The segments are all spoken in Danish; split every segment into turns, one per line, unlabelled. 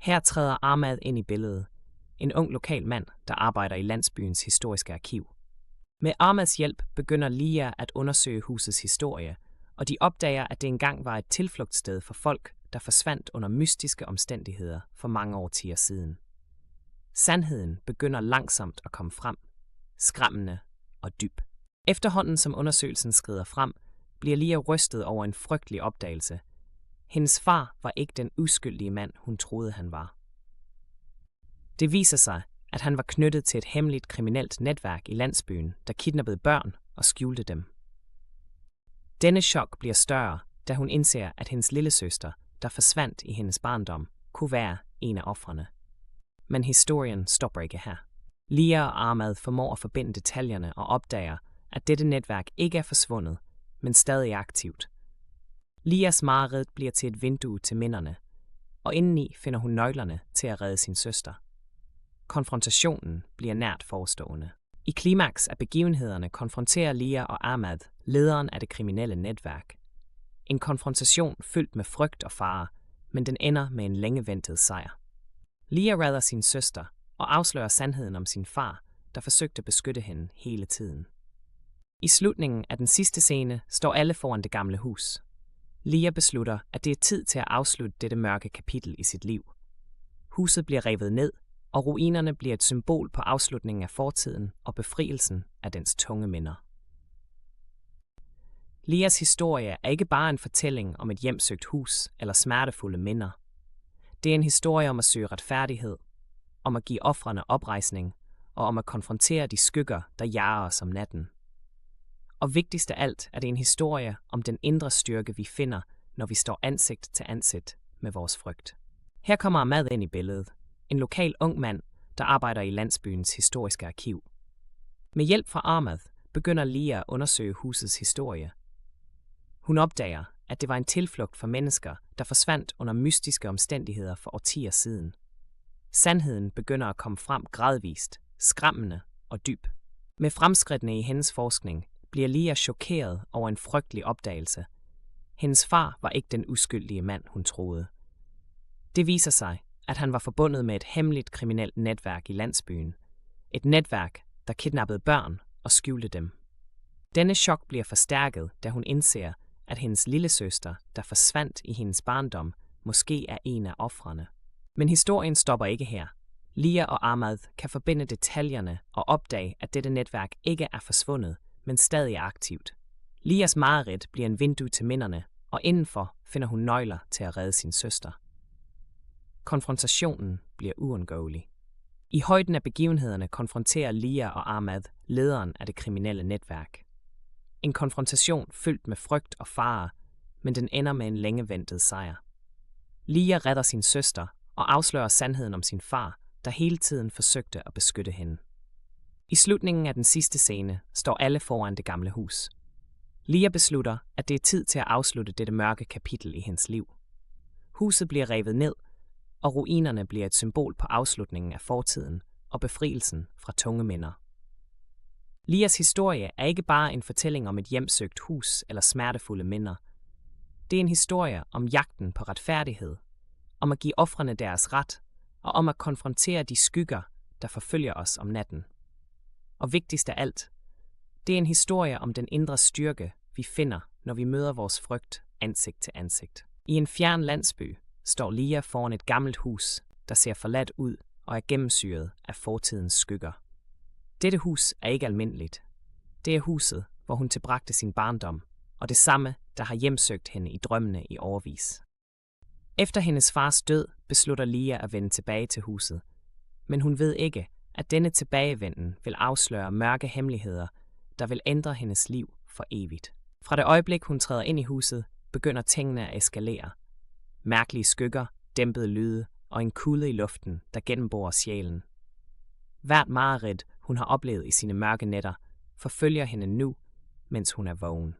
Her træder Ahmad ind i billedet, en ung lokal mand, der arbejder i landsbyens historiske arkiv. Med Ahmads hjælp begynder Lia at undersøge husets historie, og de opdager, at det engang var et tilflugtssted for folk, der forsvandt under mystiske omstændigheder for mange årtier siden. Sandheden begynder langsomt at komme frem, skræmmende og dyb. Efterhånden som undersøgelsen skrider frem, bliver Lia rystet over en frygtelig opdagelse. Hendes far var ikke den uskyldige mand, hun troede han var. Det viser sig, at han var knyttet til et hemmeligt kriminelt netværk i landsbyen, der kidnappede børn og skjulte dem. Denne chok bliver større, da hun indser, at hendes lillesøster, der forsvandt i hendes barndom, kunne være en af ofrene. Men historien stopper ikke her. Lia og Ahmad formår at forbinde detaljerne og opdager, at dette netværk ikke er forsvundet, men stadig aktivt. Lias mareridt bliver til et vindue til minderne, og indeni finder hun nøglerne til at redde sin søster. Konfrontationen bliver nært forestående. I klimaks af begivenhederne konfronterer Lia og Ahmad lederen af det kriminelle netværk. En konfrontation fyldt med frygt og fare, men den ender med en længe ventet sejr. Lia redder sin søster og afslører sandheden om sin far, der forsøgte at beskytte hende hele tiden. I slutningen af den sidste scene står alle foran det gamle hus. Lia beslutter, at det er tid til at afslutte dette mørke kapitel i sit liv. Huset bliver revet ned, og ruinerne bliver et symbol på afslutningen af fortiden og befrielsen af dens tunge minder. Lias historie er ikke bare en fortælling om et hjemsøgt hus eller smertefulde minder. Det er en historie om at søge retfærdighed, om at give ofrene oprejsning og om at konfrontere de skygger, der jager os om natten. Og vigtigst af alt er det en historie om den indre styrke, vi finder, når vi står ansigt til ansigt med vores frygt. Her kommer Ahmad ind i billedet, en lokal ung mand, der arbejder i landsbyens historiske arkiv. Med hjælp fra Ahmad begynder Lia at undersøge husets historie. Hun opdager, at det var en tilflugt for mennesker, der forsvandt under mystiske omstændigheder for årtier siden. Sandheden begynder at komme frem gradvist, skræmmende og dyb. Med fremskridtene i hendes forskning bliver Lia chokeret over en frygtelig opdagelse. Hendes far var ikke den uskyldige mand, hun troede. Det viser sig, at han var forbundet med et hemmeligt kriminelt netværk i landsbyen. Et netværk, der kidnappede børn og skjulte dem. Denne chok bliver forstærket, da hun indser, at hendes lillesøster, der forsvandt i hendes barndom, måske er en af ofrene. Men historien stopper ikke her. Lia og Ahmad kan forbinde detaljerne og opdage, at dette netværk ikke er forsvundet, men stadig er aktivt. Lias mareridt bliver en vindue til minderne, og indenfor finder hun nøgler til at redde sin søster. Konfrontationen bliver uundgåelig. I højden af begivenhederne konfronterer Lia og Ahmad lederen af det kriminelle netværk. En konfrontation fyldt med frygt og fare, men den ender med en længe ventet sejr. Lia redder sin søster og afslører sandheden om sin far, der hele tiden forsøgte at beskytte hende. I slutningen af den sidste scene står alle foran det gamle hus. Lia beslutter, at det er tid til at afslutte dette mørke kapitel i hendes liv. Huset bliver revet ned, og ruinerne bliver et symbol på afslutningen af fortiden og befrielsen fra tunge minder. Lias historie er ikke bare en fortælling om et hjemsøgt hus eller smertefulde minder. Det er en historie om jagten på retfærdighed, om at give ofrene deres ret og om at konfrontere de skygger, der forfølger os om natten. Og vigtigst af alt, det er en historie om den indre styrke, vi finder, når vi møder vores frygt ansigt til ansigt. I en fjern landsby står Lia foran et gammelt hus, der ser forladt ud og er gennemsyret af fortidens skygger. Dette hus er ikke almindeligt. Det er huset, hvor hun tilbragte sin barndom, og det samme, der har hjemsøgt hende i drømmene i årevis. Efter hendes fars død beslutter Lia at vende tilbage til huset, men hun ved ikke, at denne tilbagevenden vil afsløre mørke hemmeligheder, der vil ændre hendes liv for evigt. Fra det øjeblik, hun træder ind i huset, begynder tingene at eskalere. Mærkelige skygger, dæmpede lyde og en kulde i luften, der gennemborer sjælen. Hvert mareridt, hun har oplevet i sine mørke nætter, forfølger hende nu, mens hun er vågen.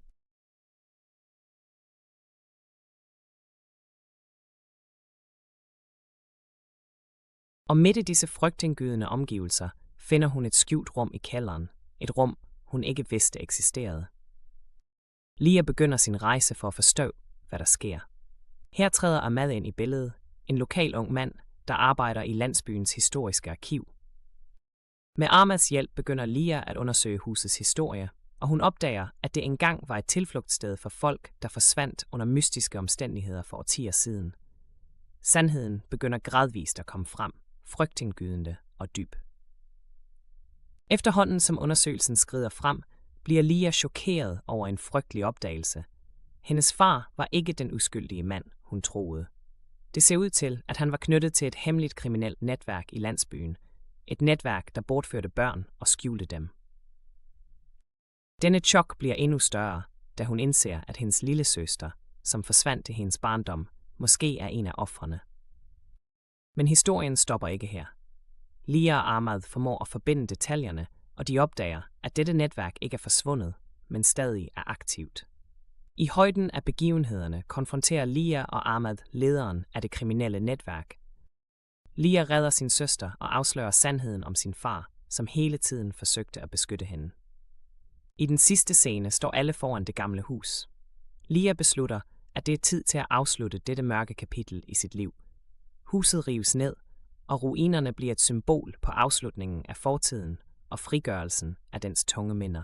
Og midt i disse frygtindgydende omgivelser finder hun et skjult rum i kælderen, et rum, hun ikke vidste eksisterede. Lia begynder sin rejse for at forstå, hvad der sker. Her træder Ahmad ind i billedet, en lokal ung mand, der arbejder i landsbyens historiske arkiv. Med Ahmads hjælp begynder Lia at undersøge husets historie, og hun opdager, at det engang var et tilflugtssted for folk, der forsvandt under mystiske omstændigheder for årtier siden. Sandheden begynder gradvist at komme frem, frygtindgydende og dyb. Efterhånden som undersøgelsen skrider frem, bliver Lia chokeret over en frygtelig opdagelse. Hendes far var ikke den uskyldige mand, hun troede. Det ser ud til, at han var knyttet til et hemmeligt kriminelt netværk i landsbyen. Et netværk, der bortførte børn og skjulte dem. Denne chok bliver endnu større, da hun indser, at hendes lillesøster, som forsvandt i hendes barndom, måske er en af ofrene. Men historien stopper ikke her. Lia og Ahmad formår at forbinde detaljerne, og de opdager, at dette netværk ikke er forsvundet, men stadig er aktivt. I højden af begivenhederne konfronterer Lia og Ahmad lederen af det kriminelle netværk. Lia redder sin søster og afslører sandheden om sin far, som hele tiden forsøgte at beskytte hende. I den sidste scene står alle foran det gamle hus. Lia beslutter, at det er tid til at afslutte dette mørke kapitel i sit liv. Huset rives ned, og ruinerne bliver et symbol på afslutningen af fortiden og frigørelsen af dens tunge minder.